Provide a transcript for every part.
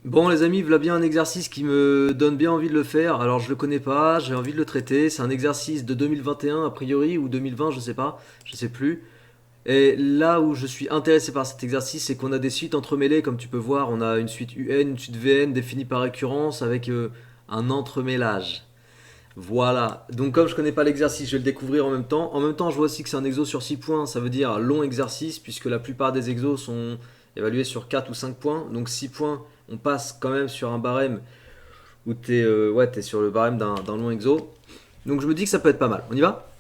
Bon les amis, voilà bien un exercice qui me donne bien envie de le faire. Alors je le connais pas, j'ai envie de le traiter. C'est un exercice de 2021 a priori ou 2020, je sais pas, je sais plus. Et là où je suis intéressé par cet exercice, c'est qu'on a des suites entremêlées, comme tu peux voir. On a une suite UN, une suite VN définie par récurrence avec un entremêlage. Voilà. Donc comme je connais pas l'exercice, je vais le découvrir en même temps. En même temps, je vois aussi que c'est un exo sur 6 points. Ça veut dire long exercice, puisque la plupart des exos sont évalués sur 4 ou 5 points. Donc 6 points, on passe quand même sur un barème où t'es sur le barème d'un long exo. Donc je me dis que ça peut être pas mal. On y va?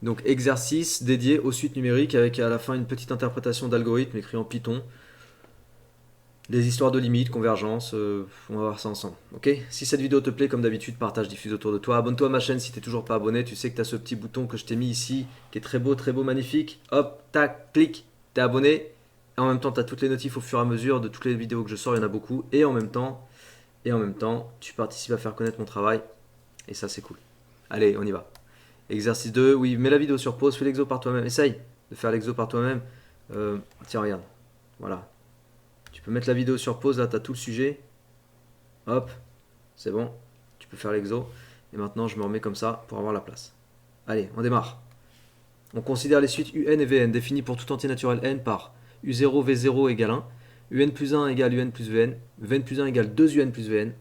Donc exercice dédié aux suites numériques avec à la fin une petite interprétation d'algorithme écrit en Python. Des histoires de limites, convergence, on va voir ça ensemble. Ok? Si cette vidéo te plaît, comme d'habitude, partage, diffuse autour de toi. Abonne-toi à ma chaîne si t'es toujours pas abonné. Tu sais que t'as ce petit bouton que je t'ai mis ici, qui est très beau, magnifique. Hop, tac, clic, t'es abonné. Et en même temps, t'as toutes les notifs au fur et à mesure de toutes les vidéos que je sors, il y en a beaucoup. Et en même temps, tu participes à faire connaître mon travail. Et ça, c'est cool. Allez, on y va. Exercice 2, oui, mets la vidéo sur pause, fais l'exo par toi-même. Essaye de faire l'exo par toi-même. Tiens, regarde. Voilà. Tu peux mettre la vidéo sur pause, là, tu as tout le sujet. Hop, c'est bon. Tu peux faire l'exo. Et maintenant, je me remets comme ça pour avoir la place. Allez, on démarre. On considère les suites UN et VN définies pour tout entier naturel n par U0, V0 égale 1, UN plus 1 égale UN plus VN, VN plus 1 égale 2 UN plus VN.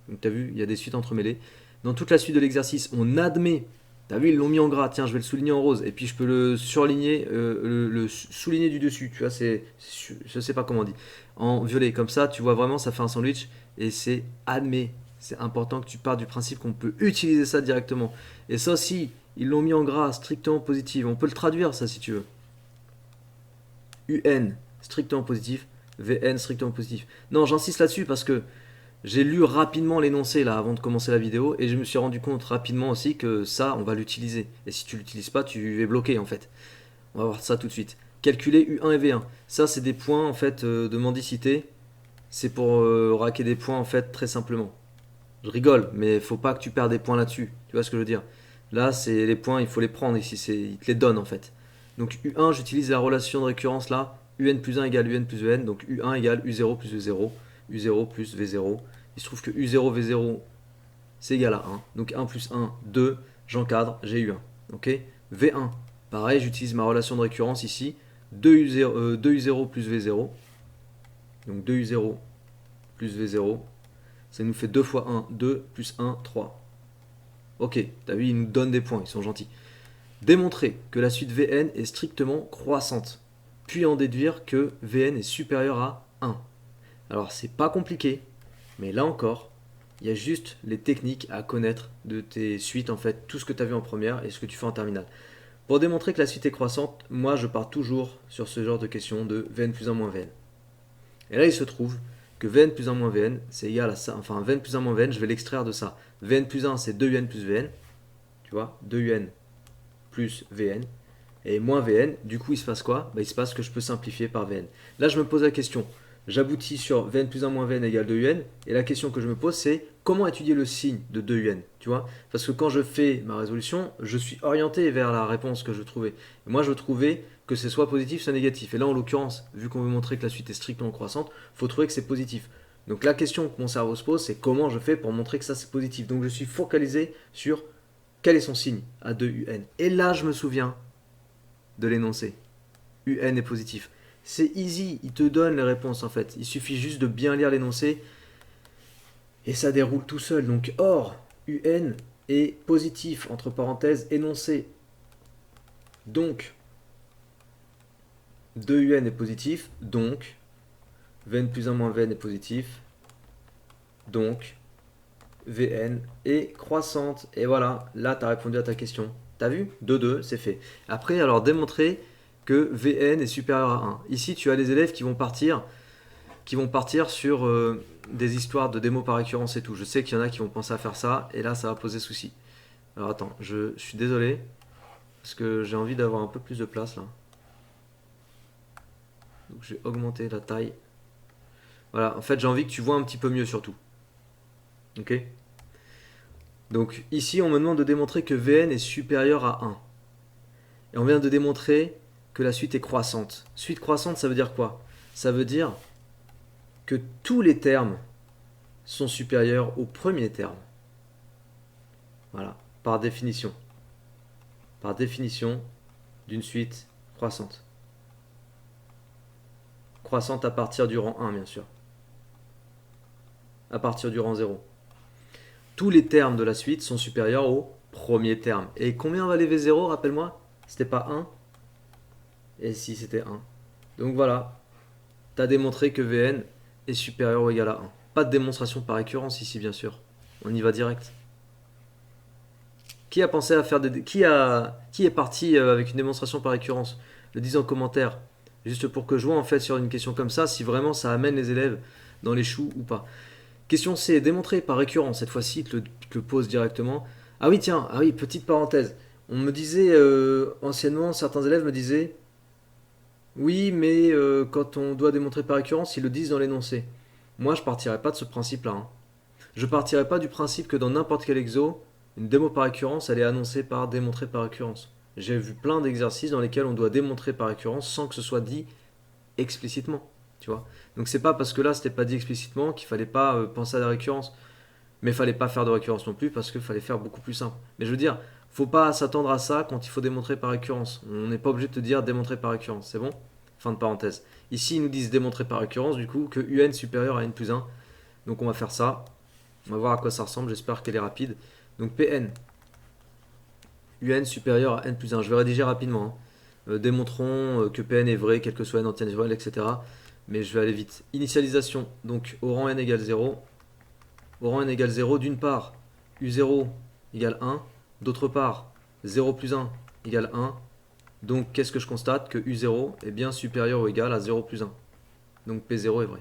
Donc tu as vu, il y a des suites entremêlées. Dans toute la suite de l'exercice, on admet. T'as vu, ils l'ont mis en gras. Tiens, je vais le souligner en rose. Et puis je peux le surligner, le souligner du dessus. Tu vois, je sais pas comment on dit. En violet, comme ça, tu vois vraiment, ça fait un sandwich. Et c'est admet. C'est important que tu partes du principe qu'on peut utiliser ça directement. Et ça aussi, ils l'ont mis en gras, strictement positif. On peut le traduire, ça, si tu veux. UN, strictement positif. VN, strictement positif. Non, j'insiste là-dessus parce que j'ai lu rapidement l'énoncé là avant de commencer la vidéo et je me suis rendu compte rapidement aussi que ça, on va l'utiliser. Et si tu l'utilises pas, tu es bloqué en fait. On va voir ça tout de suite. Calculer U1 et V1. Ça, c'est des points en fait de mendicité. C'est pour raquer des points en fait très simplement. Je rigole, mais faut pas que tu perds des points là-dessus. Tu vois ce que je veux dire? Là, c'est les points, il faut les prendre ici. Il te les donne en fait. Donc U1, j'utilise la relation de récurrence là. UN plus 1 égale UN plus VN. Donc U1 égale U0 plus V0. U0 plus V0. Il se trouve que U0, V0, c'est égal à 1. Donc 1 plus 1, 2. J'encadre, j'ai U1. Ok? V1, pareil, j'utilise ma relation de récurrence ici. 2U0 plus V0. Donc 2U0 plus V0. Ça nous fait 2 fois 1, 2 plus 1, 3. Ok, t'as vu, ils nous donnent des points, ils sont gentils. Démontrer que la suite Vn est strictement croissante. Puis en déduire que Vn est supérieur à 1. Alors c'est pas compliqué, mais là encore, il y a juste les techniques à connaître de tes suites, en fait, tout ce que tu as vu en première et ce que tu fais en terminale. Pour démontrer que la suite est croissante, moi je pars toujours sur ce genre de question de Vn plus 1 moins Vn. Et là il se trouve que Vn plus 1 moins Vn c'est égal à ça, enfin Vn plus 1 moins Vn, je vais l'extraire de ça. Vn plus 1 c'est 2Un plus Vn, tu vois, 2Un plus Vn, et moins Vn, du coup il se passe quoi? Il se passe que je peux simplifier par Vn. Là je me pose la question, j'aboutis sur Vn plus 1 moins Vn égale 2Un, et la question que je me pose c'est comment étudier le signe de 2Un, tu vois? Parce que quand je fais ma résolution, je suis orienté vers la réponse que je trouvais. Et moi je trouvais que c'est soit positif soit négatif. Et là en l'occurrence, vu qu'on veut montrer que la suite est strictement croissante, il faut trouver que c'est positif. Donc la question que mon cerveau se pose, c'est comment je fais pour montrer que ça c'est positif. Donc je suis focalisé sur quel est son signe à 2UN. Et là je me souviens de l'énoncé. UN est positif. C'est easy, il te donne les réponses en fait. Il suffit juste de bien lire l'énoncé et ça déroule tout seul. Donc or, UN est positif, entre parenthèses, énoncé. Donc, 2UN est positif, donc, Vn plus 1 moins Vn est positif, donc, Vn est croissante. Et voilà, là tu as répondu à ta question. T'as vu? 2-2, c'est fait. Après, alors démontrer que Vn est supérieur à 1. Ici, tu as les élèves qui vont partir sur des histoires de démo par récurrence et tout. Je sais qu'il y en a qui vont penser à faire ça, et là, ça va poser souci. Alors attends, je suis désolé, parce que j'ai envie d'avoir un peu plus de place là. Donc je vais augmenter la taille. Voilà, en fait, j'ai envie que tu vois un petit peu mieux surtout. Ok? Donc ici, on me demande de démontrer que Vn est supérieur à 1. Et on vient de démontrer que la suite est croissante. Suite croissante, ça veut dire quoi? Ça veut dire que tous les termes sont supérieurs au premier terme. Voilà, par définition. Par définition d'une suite croissante. Croissante à partir du rang 1, bien sûr. À partir du rang 0. Tous les termes de la suite sont supérieurs au premier terme. Et combien valait V0, rappelle-moi? C'était pas 1? Et si, c'était 1. Donc voilà, tu as démontré que Vn est supérieur ou égal à 1. Pas de démonstration par récurrence ici, bien sûr. On y va direct. Qui a pensé à faire des... Qui est parti avec une démonstration par récurrence? Le dis en commentaire. Juste pour que je vois en fait sur une question comme ça si vraiment ça amène les élèves dans les choux ou pas. Question C, démontrer par récurrence. Cette fois-ci, te le pose directement. Ah oui, tiens, ah oui, petite parenthèse. On me disait, anciennement, certains élèves me disaient, oui, mais quand on doit démontrer par récurrence, ils le disent dans l'énoncé. Moi, je partirais pas de ce principe-là, hein. Je partirais pas du principe que dans n'importe quel exo, une démo par récurrence, elle est annoncée par démontrer par récurrence. J'ai vu plein d'exercices dans lesquels on doit démontrer par récurrence sans que ce soit dit explicitement, tu vois. Donc c'est pas parce que là c'était pas dit explicitement qu'il fallait pas penser à la récurrence, mais il fallait pas faire de récurrence non plus parce qu'il fallait faire beaucoup plus simple. Mais je veux dire, faut pas s'attendre à ça quand il faut démontrer par récurrence. On n'est pas obligé de te dire démontrer par récurrence, c'est bon? Fin de parenthèse. Ici ils nous disent démontrer par récurrence du coup que UN supérieur à n plus 1. Donc on va faire ça. On va voir à quoi ça ressemble, j'espère qu'elle est rapide. Donc Pn, UN supérieur à n plus 1. Je vais rédiger rapidement, hein. Démontrons que Pn est vrai, quel que soit n anti-naturel, etc. Mais je vais aller vite. Initialisation, donc au rang n égale 0. Au rang n égale 0, d'une part, U0 égale 1. D'autre part, 0 plus 1 égale 1. Donc qu'est-ce que je constate? Que U0 est bien supérieur ou égal à 0 plus 1. Donc P0 est vrai.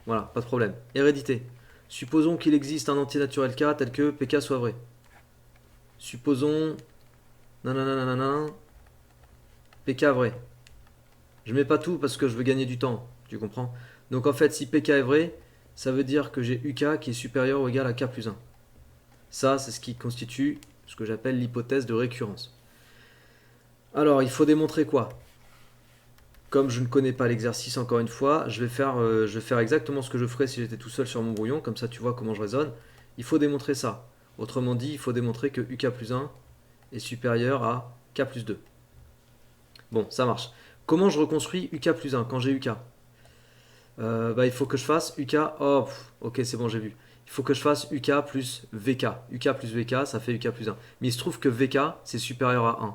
Voilà, pas de problème. Hérédité. Supposons qu'il existe un antinaturel K tel que PK soit vrai. Supposons... Nanana, PK vrai. Je mets pas tout parce que je veux gagner du temps, tu comprends? Donc en fait, si PK est vrai, ça veut dire que j'ai UK qui est supérieur ou égal à K plus 1. Ça, c'est ce qui constitue ce que j'appelle l'hypothèse de récurrence. Alors, il faut démontrer quoi? Comme je ne connais pas l'exercice encore une fois, je vais faire exactement ce que je ferais si j'étais tout seul sur mon brouillon, comme ça tu vois comment je raisonne. Il faut démontrer ça. Autrement dit, il faut démontrer que UK plus 1 est supérieur à K plus 2. Bon, ça marche. Comment je reconstruis UK plus 1 quand j'ai UK? Il faut que je fasse UK... Oh, ok, c'est bon, j'ai vu. Il faut que je fasse UK plus VK. UK plus VK, ça fait UK plus 1. Mais il se trouve que VK, c'est supérieur à 1.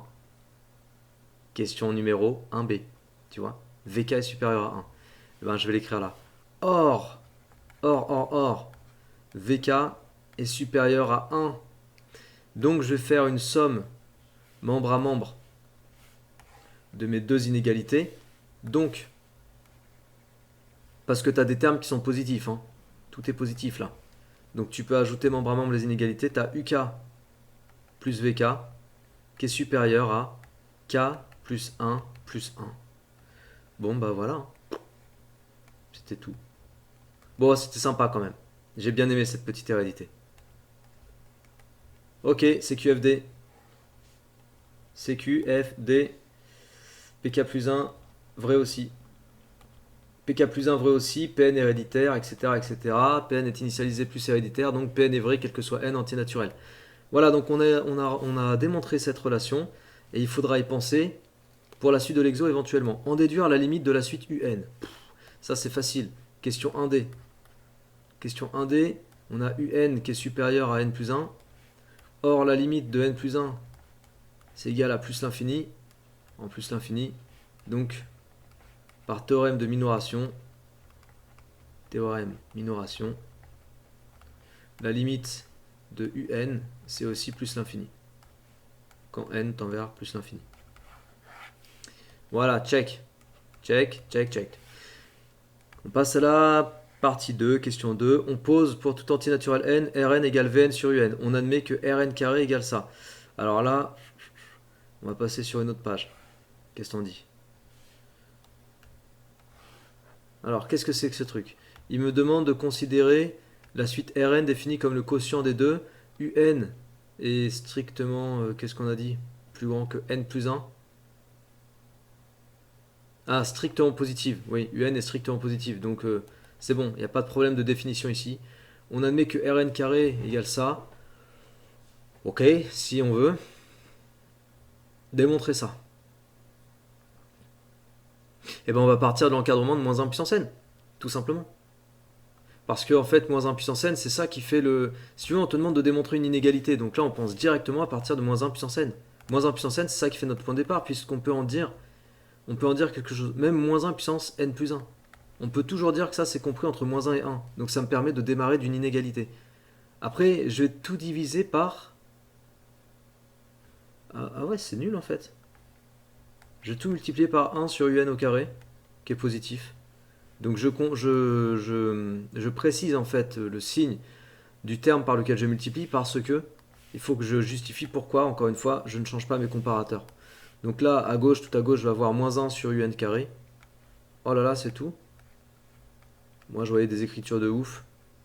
Question numéro 1B. Tu vois? VK est supérieur à 1. Eh ben, je vais l'écrire là. Or, VK est supérieur à 1. Donc, je vais faire une somme membre à membre de mes deux inégalités. Donc, parce que tu as des termes qui sont positifs, hein. Tout est positif là. Donc, tu peux ajouter membre à membre les inégalités. Tu as UK plus VK qui est supérieur à K plus 1 plus 1. Bon, bah voilà. C'était tout. Bon, c'était sympa quand même. J'ai bien aimé cette petite hérédité. Ok, CQFD. CQFD. PK plus 1, vrai aussi. PK plus 1, vrai aussi. PN héréditaire, etc., etc. PN est initialisé plus héréditaire, donc PN est vrai, quel que soit N antinaturel. Voilà, donc on a démontré cette relation, et il faudra y penser pour la suite de l'exo éventuellement. En déduire la limite de la suite UN. Ça, c'est facile. Question 1D. Question 1D, on a UN qui est supérieur à N plus 1. Or, la limite de N plus 1, c'est égal à plus l'infini. En plus l'infini. Donc, par théorème de minoration, la limite de UN, c'est aussi plus l'infini. Quand N tend vers plus l'infini. Voilà, check. Check, check, check. On passe à la partie 2, question 2. On pose pour tout entier naturel n, Rn égale Vn sur Un. On admet que Rn carré égale ça. Alors là, on va passer sur une autre page. Qu'est-ce qu'on dit? Alors, qu'est-ce que c'est que ce truc? Il me demande de considérer la suite Rn définie comme le quotient des deux. Un est strictement, qu'est-ce qu'on a dit? Plus grand que n plus 1. Ah, strictement positive. Oui, Un est strictement positive. Donc, C'est bon, il n'y a pas de problème de définition ici. On admet que Rn carré égale ça. Ok, si on veut démontrer ça. Et ben on va partir de l'encadrement de moins 1 puissance n, tout simplement. Parce que en fait, moins 1 puissance n, c'est ça qui fait le... Si tu veux, on te demande de démontrer une inégalité. Donc là, on pense directement à partir de moins 1 puissance n. Moins 1 puissance n, c'est ça qui fait notre point de départ, puisqu'on peut en dire... On peut en dire quelque chose. Même moins 1 puissance n plus 1. On peut toujours dire que ça, c'est compris entre moins 1 et 1. Donc ça me permet de démarrer d'une inégalité. Après, je vais tout diviser par... Ah ouais, c'est nul en fait. Je vais tout multiplier par 1 sur un au carré, qui est positif. Donc je précise en fait le signe du terme par lequel je multiplie parce que il faut que je justifie pourquoi, encore une fois, je ne change pas mes comparateurs. Donc là, à gauche, tout à gauche, je vais avoir moins 1 sur un carré. Oh là là, c'est tout. Moi, je voyais des écritures de ouf.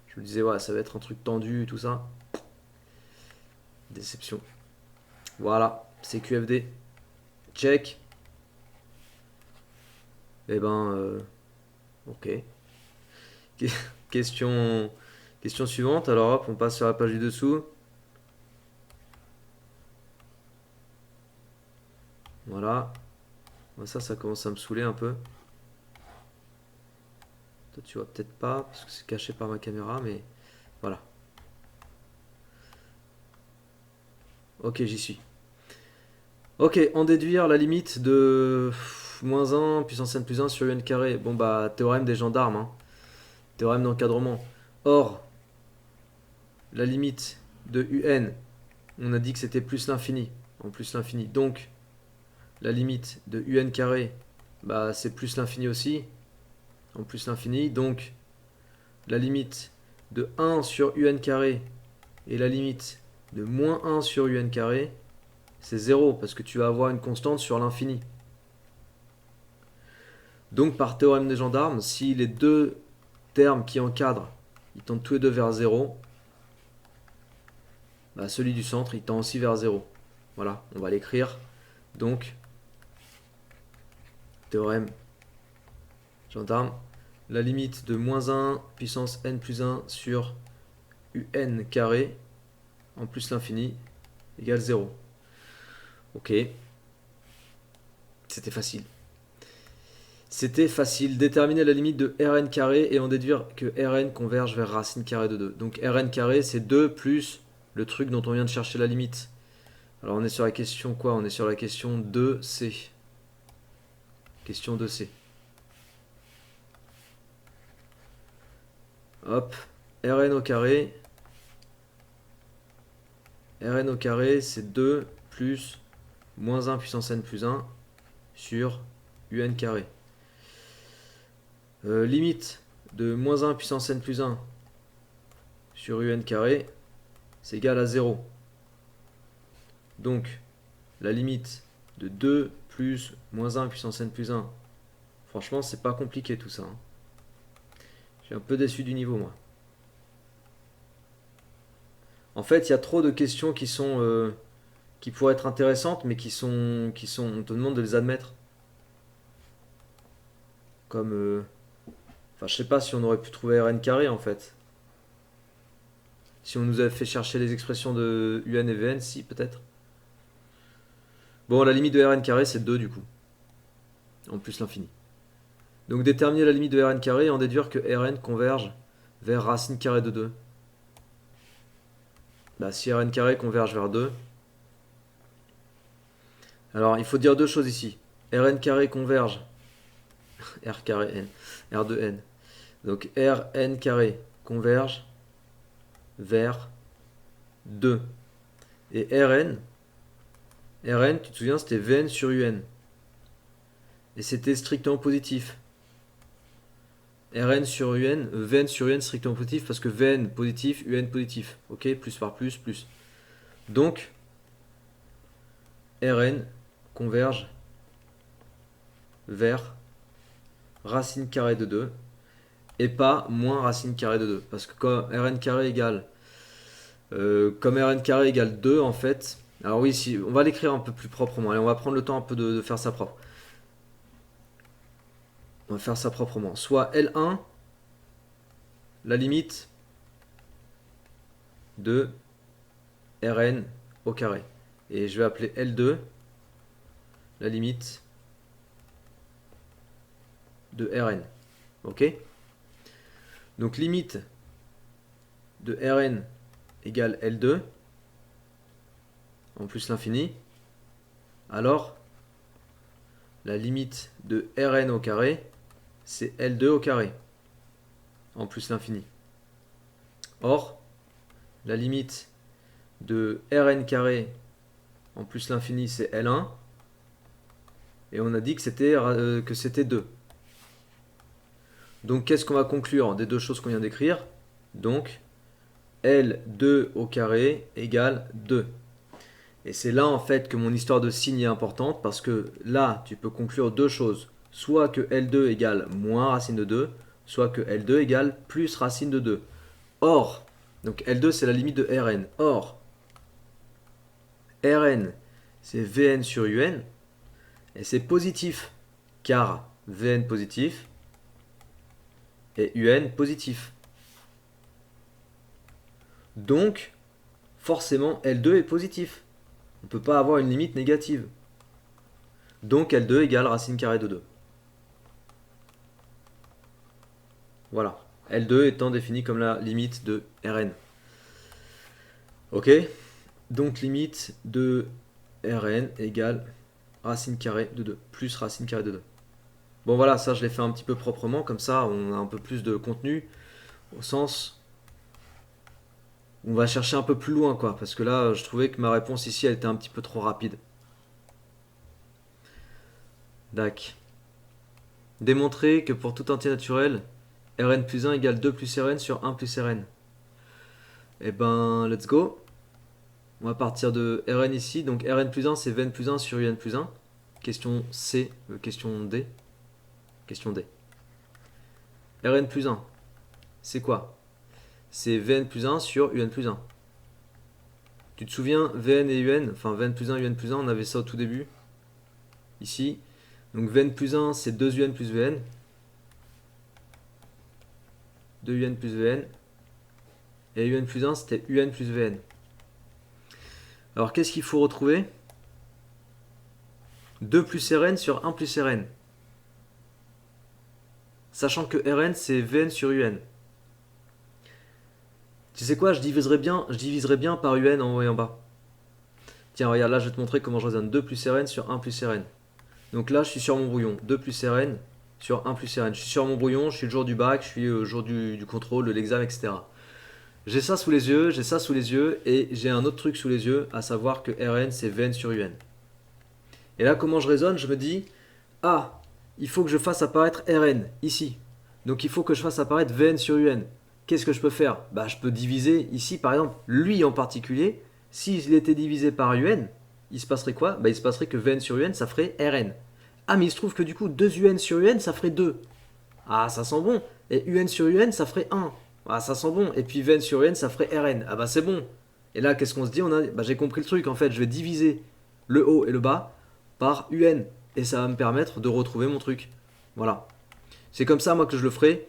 Je me disais, ouais, ça va être un truc tendu, tout ça. Déception. Voilà, c'est QFD. Check. Eh ben, ok. Question, question suivante. Alors hop, on passe sur la page du dessous. Voilà. Ça commence à me saouler un peu. Toi, tu vois peut-être pas, parce que c'est caché par ma caméra, mais voilà. Ok, j'y suis. Ok, en déduire la limite de moins 1 puissance n plus 1 sur un carré. Bon bah, théorème des gendarmes, hein. Théorème d'encadrement. Or, la limite de un, on a dit que c'était plus l'infini, en plus l'infini. Donc, la limite de un carré, bah c'est plus l'infini aussi, en plus l'infini. Donc, la limite de 1 sur un carré et la limite de moins 1 sur un carré, c'est 0 parce que tu vas avoir une constante sur l'infini. Donc par théorème des gendarmes, si les deux termes qui encadrent, ils tendent tous les deux vers 0, bah celui du centre, il tend aussi vers 0. Voilà, on va l'écrire. Donc, théorème gendarme, la limite de moins 1 puissance n plus 1 sur un carré, en plus l'infini, égale 0. Ok. C'était facile. C'était facile. Déterminer la limite de Rn carré et en déduire que Rn converge vers racine carrée de 2. Donc Rn carré, c'est 2 plus le truc dont on vient de chercher la limite. Alors on est sur la question quoi? On est sur la question 2C. Question 2C. Hop. Rn au carré. Rn au carré, c'est 2 plus moins 1 puissance n plus 1 sur un carré. Limite de moins 1 puissance n plus 1 sur un carré, c'est égal à 0. Donc, la limite de 2 plus moins 1 puissance n plus 1, franchement, c'est pas compliqué tout ça, hein. Je suis un peu déçu du niveau, moi. En fait, il y a trop de questions qui sont qui pourraient être intéressantes, mais on te demande de les admettre. Comme, enfin, je sais pas si on aurait pu trouver Rn carré en fait. Si on nous avait fait chercher les expressions de un et Vn, si peut-être. Bon, la limite de Rn carré, c'est 2 du coup. En plus l'infini. Donc déterminer la limite de Rn carré et en déduire que Rn converge vers racine carrée de 2. Bah, si Rn carré converge vers 2. Alors, il faut dire deux choses ici. Rn carré converge. R carré n. R de n. Donc Rn carré converge vers 2. Et Rn, tu te souviens, c'était Vn sur un. Et c'était strictement positif. Rn sur un, Vn sur un strictement positif parce que Vn positif, un positif. Ok, plus par plus, plus. Donc, Rn converge vers racine carrée de 2 et pas moins racine carrée de 2. Parce que comme Rn carré égale, comme Rn carré égale 2 en fait. Alors oui, si, on va l'écrire un peu plus proprement. Allez, on va prendre le temps un peu de faire ça propre. On va faire ça proprement. Soit L1 la limite de Rn au carré. Et je vais appeler L2 la limite de Rn. Ok? Donc limite de Rn égale L2 en plus l'infini. Alors la limite de Rn au carré, c'est L2 au carré en plus l'infini. Or, la limite de Rn carré en plus l'infini, c'est L1. Et on a dit que c'était 2. Donc qu'est-ce qu'on va conclure des deux choses qu'on vient d'écrire? Donc L2 au carré égale 2. Et c'est là en fait que mon histoire de signe est importante parce que là tu peux conclure deux choses. Soit que L2 égale moins racine de 2, soit que L2 égale plus racine de 2. Or, donc L2 c'est la limite de Rn. Or, Rn c'est Vn sur Un et c'est positif car Vn positif et Un positif. Donc, forcément L2 est positif. On ne peut pas avoir une limite négative. Donc L2 égale racine carrée de 2. Voilà. L2 étant défini comme la limite de Rn. Ok? Donc limite de Rn égale racine carrée de 2. Plus racine carrée de 2. Bon voilà, ça je l'ai fait un petit peu proprement. Comme ça, on a un peu plus de contenu. Au sens... On va chercher un peu plus loin, quoi. Parce que là, je trouvais que ma réponse ici, elle était un petit peu trop rapide. Dac. Démontrer que pour tout entier naturel, Rn plus 1 égale 2 plus Rn sur 1 plus Rn. Eh ben, let's go. On va partir de Rn ici. Donc Rn plus 1, c'est Vn plus 1 sur Un plus 1. Question C, question D. Question D. Rn plus 1, c'est quoi? C'est Vn plus 1 sur Un plus 1. Tu te souviens, Vn et Un, enfin Vn plus 1, Un plus 1, on avait ça au tout début. Ici. Donc Vn plus 1, c'est 2 Un plus Vn. 2 Un plus Vn. Et Un plus 1, c'était Un plus Vn. Alors qu'est-ce qu'il faut retrouver? 2 plus Rn sur 1 plus Rn. Sachant que Rn, c'est Vn sur Un. Tu sais quoi, je diviserai bien par Un en haut et en bas. Tiens, regarde, là je vais te montrer comment je raisonne. 2 plus Rn sur 1 plus Rn. Donc là, je suis sur mon brouillon. 2 plus Rn sur 1 plus Rn. Je suis sur mon brouillon, je suis le jour du bac, je suis le jour du contrôle, de l'examen, etc. J'ai ça sous les yeux, et j'ai un autre truc sous les yeux, à savoir que Rn, c'est Vn sur Un. Et là, comment je raisonne? Je me dis, ah, il faut que je fasse apparaître Rn, ici. Donc il faut que je fasse apparaître Vn sur Un. Qu'est-ce que je peux faire? Bah, je peux diviser ici, par exemple, lui en particulier. S'il était divisé par Un, il se passerait quoi? Bah, il se passerait que Vn sur Un, ça ferait Rn. Ah, mais il se trouve que du coup, 2 Un sur Un, ça ferait 2. Ah, ça sent bon. Et Un sur Un, ça ferait 1. Ah, ça sent bon. Et puis Vn sur Un, ça ferait Rn. Ah bah c'est bon. Et là, qu'est-ce qu'on se dit? Bah, j'ai compris le truc. En fait, je vais diviser le haut et le bas par Un. Et ça va me permettre de retrouver mon truc. Voilà. C'est comme ça, moi, que je le ferai.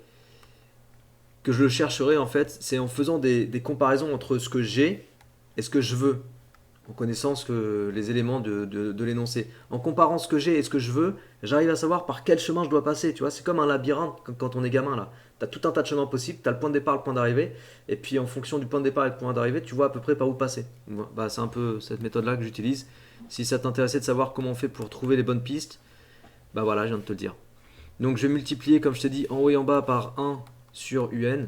Que je le chercherai, en fait. C'est en faisant des comparaisons entre ce que j'ai et ce que je veux. En connaissant les éléments de l'énoncé. En comparant ce que j'ai et ce que je veux, j'arrive à savoir par quel chemin je dois passer. Tu vois, c'est comme un labyrinthe quand on est gamin là. Tu as tout un tas de chemins possibles, tu as le point de départ, le point d'arrivée, et puis en fonction du point de départ et du point d'arrivée, tu vois à peu près par où passer. Bah, c'est un peu cette méthode-là que j'utilise. Si ça t'intéressait de savoir comment on fait pour trouver les bonnes pistes, bah voilà, je viens de te le dire. Donc je vais multiplier, comme je t'ai dit, en haut et en bas par 1 sur Un.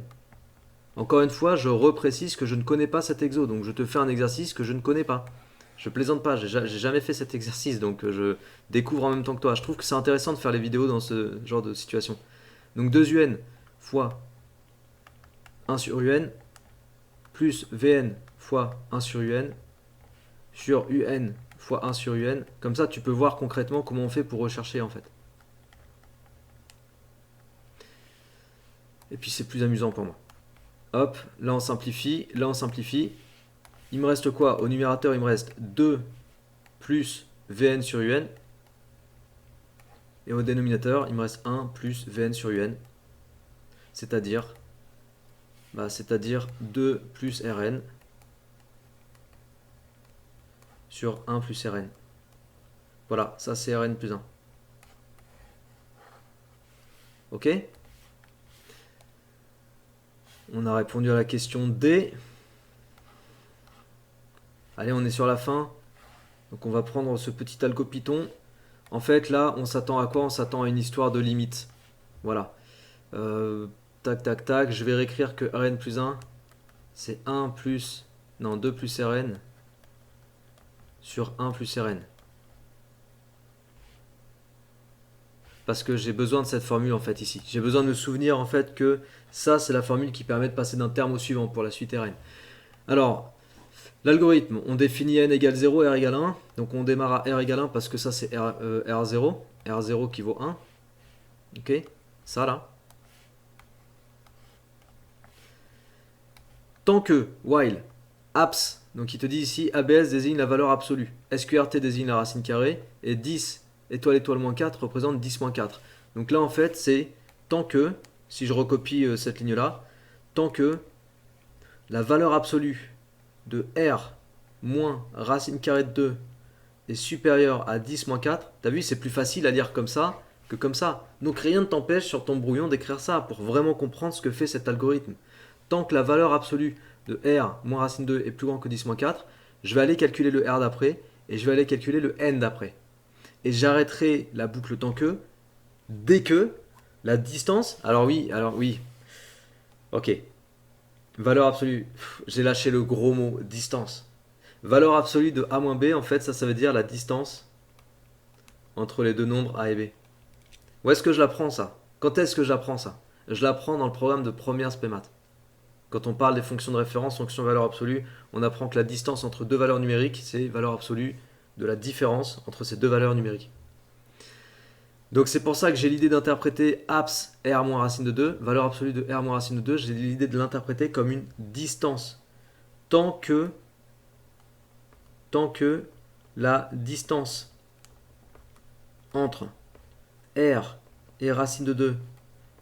Encore une fois, je reprécise que je ne connais pas cet exo, donc je te fais un exercice que je ne connais pas. Je plaisante pas, j'ai jamais fait cet exercice, donc je découvre en même temps que toi. Je trouve que c'est intéressant de faire les vidéos dans ce genre de situation. Donc 2 Un fois 1 sur Un, plus Vn fois 1 sur Un fois 1 sur Un. Comme ça, tu peux voir concrètement comment on fait pour rechercher en fait. Et puis c'est plus amusant pour moi. Hop, là on simplifie, là on simplifie. Il me reste quoi? Au numérateur, il me reste 2 plus Vn sur Un. Et au dénominateur, il me reste 1 plus Vn sur Un. C'est-à-dire bah, c'est-à-dire 2 plus Rn sur 1 plus Rn. Voilà, ça c'est Rn plus 1. Ok? On a répondu à la question D. Allez, on est sur la fin. Donc on va prendre ce petit algo Python. En fait, là, on s'attend à quoi? On s'attend à une histoire de limite. Voilà. Tac, tac, tac. Je vais réécrire que Rn plus 1, c'est 1 plus... Non, 2 plus Rn sur 1 plus Rn. Parce que j'ai besoin de cette formule en fait ici. J'ai besoin de me souvenir en fait que ça, c'est la formule qui permet de passer d'un terme au suivant pour la suite Rn. Alors, l'algorithme, on définit n égale 0, r égale 1. Donc on démarre à r égale 1 parce que ça c'est R0. R0 qui vaut 1. Ok, ça là. Tant que, while, abs, donc il te dit ici, ABS désigne la valeur absolue. SQRT désigne la racine carrée. Et 10, étoile, étoile, moins 4 représente 10 moins 4. Donc là en fait c'est tant que, si je recopie cette ligne là, tant que la valeur absolue de R moins racine carrée de 2 est supérieure à 10 moins 4, t'as vu c'est plus facile à lire comme ça que comme ça. Donc rien ne t'empêche sur ton brouillon d'écrire ça pour vraiment comprendre ce que fait cet algorithme. Tant que la valeur absolue de R moins racine 2 est plus grand que 10 moins 4, je vais aller calculer le R d'après et je vais aller calculer le N d'après. Et j'arrêterai la boucle tant que, dès que la distance, alors oui, ok, valeur absolue, j'ai lâché le gros mot, distance. Valeur absolue de A moins B, en fait, ça veut dire la distance entre les deux nombres A et B. Où est-ce que je l'apprends ça? Quand est-ce que j'apprends ça? Je l'apprends dans le programme de première spémat. Quand on parle des fonctions de référence, fonctions valeur absolue, on apprend que la distance entre deux valeurs numériques, c'est valeur absolue de la différence entre ces deux valeurs numériques. Donc c'est pour ça que j'ai l'idée d'interpréter abs R moins racine de 2, valeur absolue de R moins racine de 2, j'ai l'idée de l'interpréter comme une distance. Tant que la distance entre R et racine de 2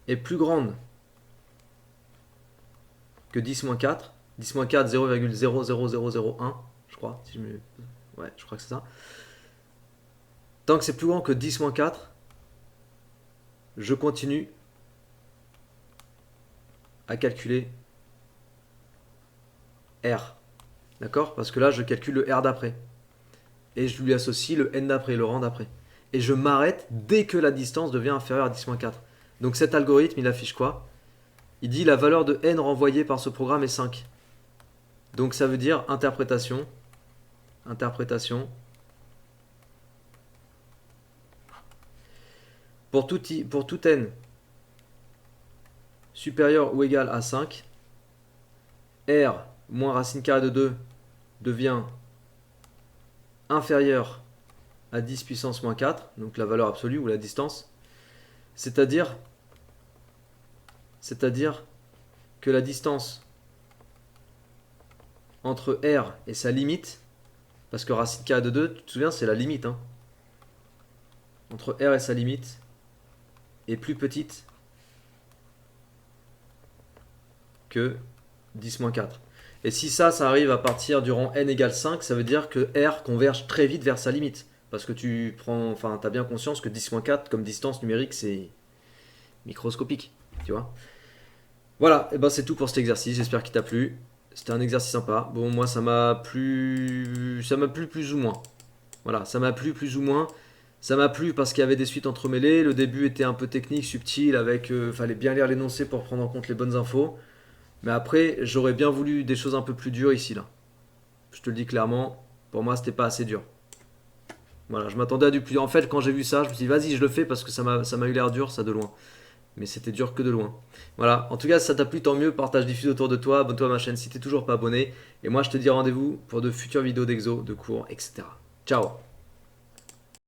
est plus grande que 10 moins 4, 10 moins 4, 0,00001, je crois, si je me... ouais, je crois que c'est ça. Tant que c'est plus grand que 10 moins 4, je continue à calculer R. D'accord? Parce que là, je calcule le R d'après. Et je lui associe le N d'après, le rang d'après. Et je m'arrête dès que la distance devient inférieure à 10 moins 4. Donc cet algorithme, il affiche quoi? Il dit la valeur de N renvoyée par ce programme est 5. Donc ça veut dire interprétation. Pour tout N supérieur ou égal à 5, R moins racine carrée de 2 devient inférieur à 10 puissance moins 4, donc la valeur absolue ou la distance. C'est-à-dire que la distance entre R et sa limite, parce que racine carrée de 2, tu te souviens, c'est la limite, hein, entre R et sa limite est plus petite que 10 moins 4. Et si ça arrive à partir du rang n égale 5, ça veut dire que R converge très vite vers sa limite. Parce que tu as bien conscience que 10 moins 4 comme distance numérique, c'est microscopique, tu vois. Voilà, et ben c'est tout pour cet exercice, j'espère qu'il t'a plu. C'était un exercice sympa. Bon, moi ça m'a plu plus ou moins. Voilà, ça m'a plu plus ou moins. Ça m'a plu parce qu'il y avait des suites entremêlées. Le début était un peu technique, subtil, avec fallait bien lire l'énoncé pour prendre en compte les bonnes infos. Mais après, j'aurais bien voulu des choses un peu plus dures ici, là. Je te le dis clairement, pour moi, c'était pas assez dur. Voilà, je m'attendais à du plus. En fait, quand j'ai vu ça, je me suis dit, vas-y, je le fais parce que ça m'a eu l'air dur, ça de loin. Mais c'était dur que de loin. Voilà, en tout cas, si ça t'a plu, tant mieux. Partage, diffuse autour de toi. Abonne-toi à ma chaîne si t'es toujours pas abonné. Et moi, je te dis rendez-vous pour de futures vidéos d'exo, de cours, etc. Ciao!